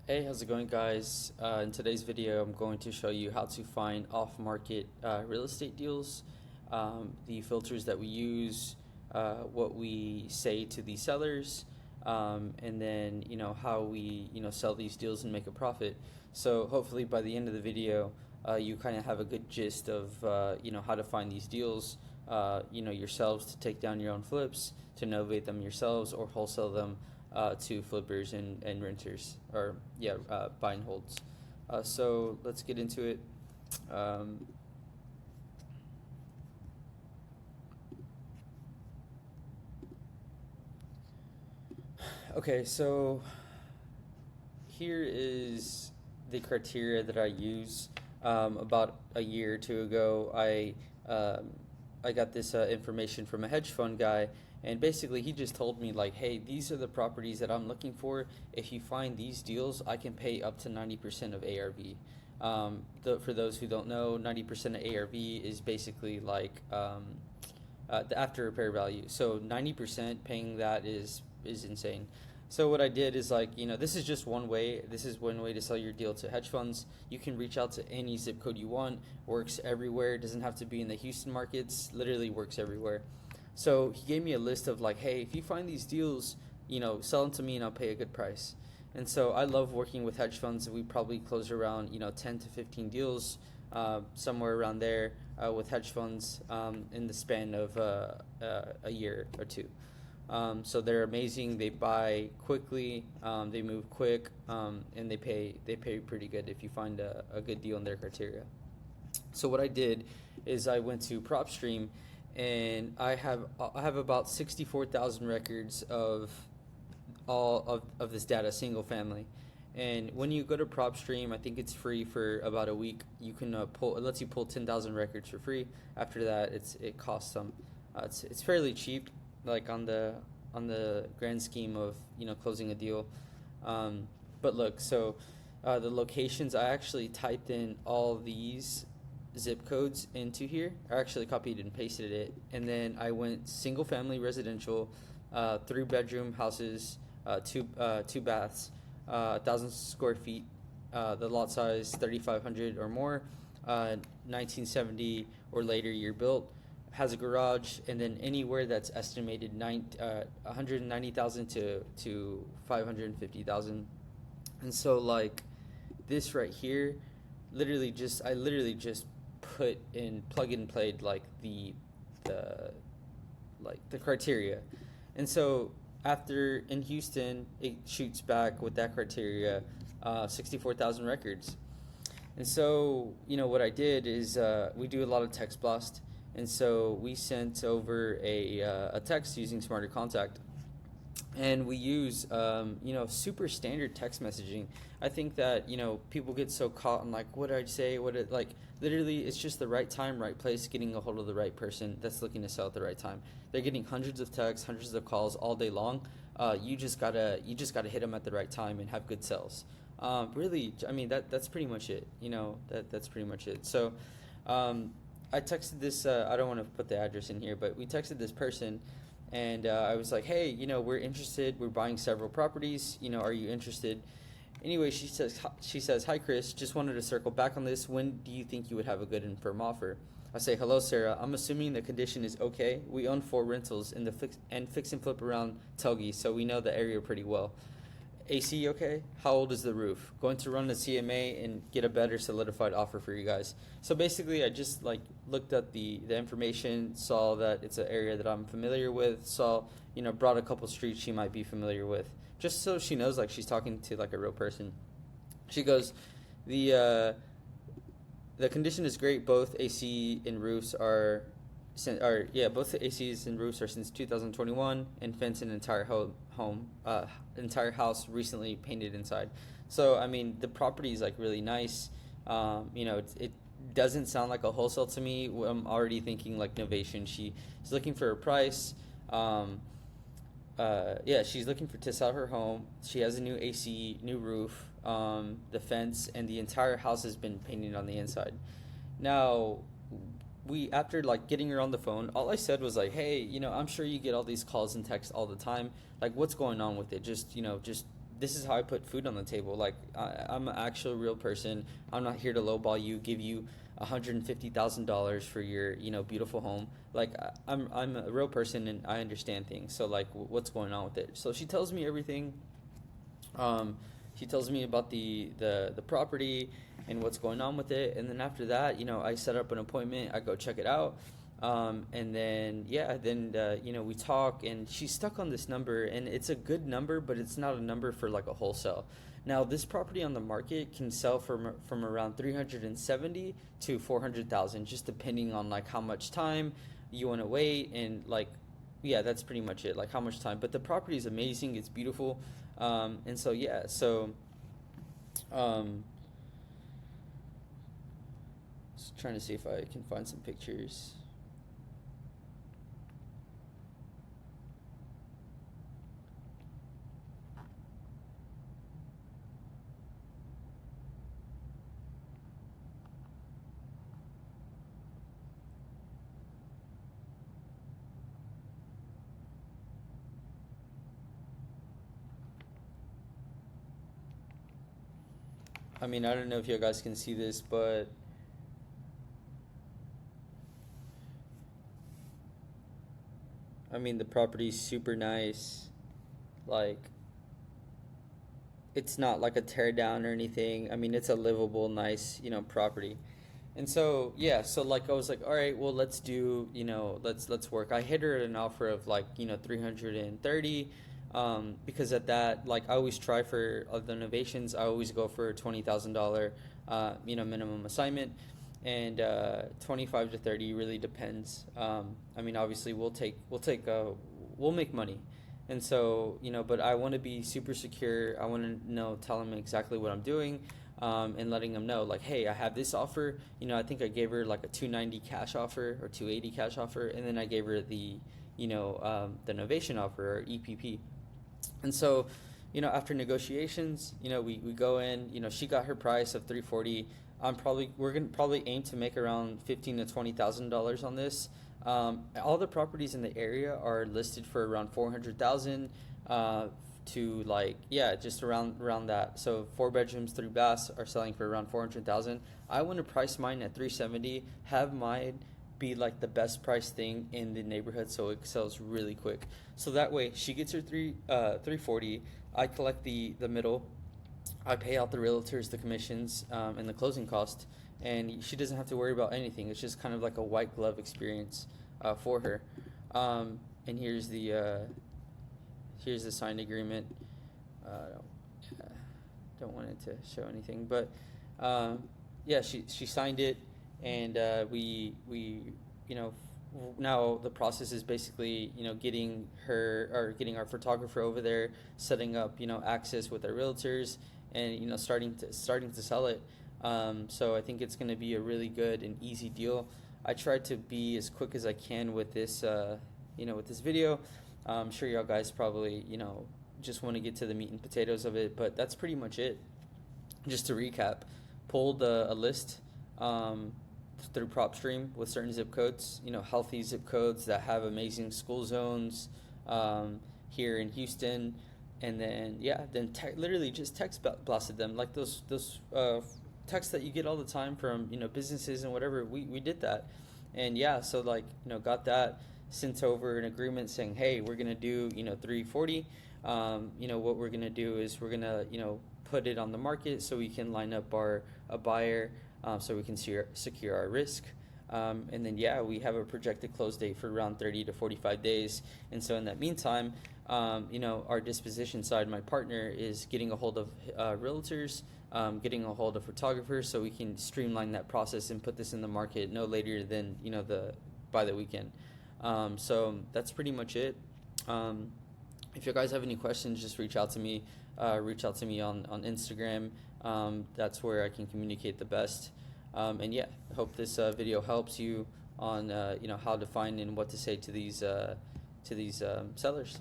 Hey, how's it going, guys? In today's video, I'm going to show you how to find off-market real estate deals, the filters that we use, what we say to the sellers, and then how we sell these deals and make a profit. So hopefully by the end of the video, you kind of have a good gist of how to find these deals, yourselves to take down your own flips, to novate them yourselves, or wholesale them to flippers and renters, or buy and holds. So let's get into it. Okay, so here is the criteria that I use. About a year or two ago, I got this information from a hedge fund guy, and basically he just told me like, hey, these are the properties that I'm looking for. If you find these deals, I can pay up to 90% of ARV. For those who don't know, 90% of ARV is basically like the after repair value. So 90% paying that is insane. So what I did is like, this is just one way. This is one way to sell your deal to hedge funds. You can reach out to any zip code you want. Works everywhere. It doesn't have to be in the Houston markets. Literally works everywhere. So he gave me a list of like, hey, if you find these deals, sell them to me and I'll pay a good price. And so I love working with hedge funds. We probably close around 10 to 15 deals, somewhere around there, with hedge funds in the span of a year or two. So they're amazing. They buy quickly, they move quick, and they pay pretty good if you find a good deal in their criteria. So what I did is I went to PropStream, and I have about 64,000 records of all of this data, single family. And when you go to PropStream, I think it's free for about a week. You can it lets you pull 10,000 records for free. After that, it costs some. It's fairly cheap, like on the grand scheme of closing a deal. But look, so the locations, I actually typed in all these zip codes into here. I actually copied and pasted it, and then I went single family residential, 3-bedroom houses, two baths, 1,000 square feet, the lot size 3,500 or more, 1970 or later year built, has a garage, and then anywhere that's estimated 190,000 to 550,000. And so like this right here, I literally just plug and played like the criteria. And so after in Houston, it shoots back with that criteria 64,000 records. And so what I did is we do a lot of text blast. And so we sent over a text using Smarter Contact, and we use super standard text messaging. I think that people get so caught in like, what did I say? Literally, it's just the right time, right place, getting a hold of the right person that's looking to sell at the right time. They're getting hundreds of texts, hundreds of calls all day long. You just gotta hit them at the right time and have good sales. Really, I mean that's pretty much it. That's pretty much it. So. I texted this, I don't want to put the address in here, but we texted this person, and I was like, hey, we're interested. We're buying several properties. Are you interested? Anyway, she says, hi, Chris. Just wanted to circle back on this. When do you think you would have a good and firm offer? I say, hello, Sarah. I'm assuming the condition is okay. We own 4 rentals in the fix and flip around Telge, so we know the area pretty well. AC okay? How old is the roof? Going to run the CMA and get a better solidified offer for you guys. So basically, I just looked at the information, saw that it's an area that I'm familiar with, brought a couple streets she might be familiar with, just so she knows like she's talking to like a real person. She goes, the condition is great. Both AC and roofs are. Both the ACs and roofs are since 2021, and fenced an entire entire house recently painted inside. So I mean, the property is like really nice. It doesn't sound like a wholesale to me. I'm already thinking like novation. She's looking for a price. She's looking to sell her home. She has a new AC, new roof, the fence, and the entire house has been painted on the inside. Now, after like getting her on the phone, all I said was like, hey, I'm sure you get all these calls and texts all the time. Like, what's going on with it? Just this is how I put food on the table. Like I'm an actual real person. I'm not here to lowball you, give you $150,000 for your beautiful home. Like I'm a real person and I understand things. So like what's going on with it? So she tells me everything. She tells me about the property and what's going on with it, and then after that, I set up an appointment. I go check it out, and then we talk, and she's stuck on this number, and it's a good number, but it's not a number for like a wholesale. Now, this property on the market can sell from around 370 to 400,000, just depending on like how much time you want to wait, and like yeah, that's pretty much it. Like how much time, but the property is amazing. It's beautiful. And so yeah, so just trying to see if I can find some pictures. I mean, I don't know if you guys can see this, but I mean, the property's super nice. Like, it's not like a tear down or anything. I mean, it's a livable, nice, property. And so, yeah, so like I was like, all right, well, let's do, let's work. I hit her at an offer of like, 330, because at that, like I always try for the novations. I always go for a $20,000, minimum assignment, and 25 to 30 really depends. I mean, obviously we'll make money. And so, but I want to be super secure. I want to tell them exactly what I'm doing, and letting them know, like, hey, I have this offer. I think I gave her like a 290 cash offer or 280 cash offer, and then I gave her the novation offer or EPP. And so, after negotiations, we go in. She got her price of 340. We're gonna probably aim to make around $15,000 to $20,000 on this. All the properties in the area are listed for around 400,000 to just around that. So 4 bedrooms, 3 baths are selling for around 400,000. I want to price mine at 370. Have mine be like the best price thing in the neighborhood, so it sells really quick. So that way she gets her 340. I collect the middle. I pay out the realtors the commissions, and the closing cost, and she doesn't have to worry about anything. It's just kind of like a white glove experience for her. And here's the signed agreement. Don't want it to show anything, but yeah, she signed it, and we now the process is basically getting our photographer over there, setting up access with our realtors, and starting to sell it. So I think it's going to be a really good and easy deal. I tried to be as quick as I can with this with this video. I'm sure y'all guys probably just want to get to the meat and potatoes of it, but that's pretty much it. Just to recap, pulled a list through PropStream with certain zip codes, healthy zip codes that have amazing school zones here in Houston, and then literally just text blasted them, like those texts that you get all the time from businesses and whatever. We did that, and so got that, sent over an agreement saying, hey, we're gonna do 340. What we're gonna do is we're gonna put it on the market so we can line up a buyer, so we can secure our risk. And then we have a projected close date for around 30 to 45 days. And so in that meantime, our disposition side, my partner, is getting a hold of realtors, getting a hold of photographers, so we can streamline that process and put this in the market no later than by the weekend. So that's pretty much it. If you guys have any questions, just reach out to me. Reach out to me on Instagram. That's where I can communicate the best. And hope this video helps you on how to find and what to say to these sellers.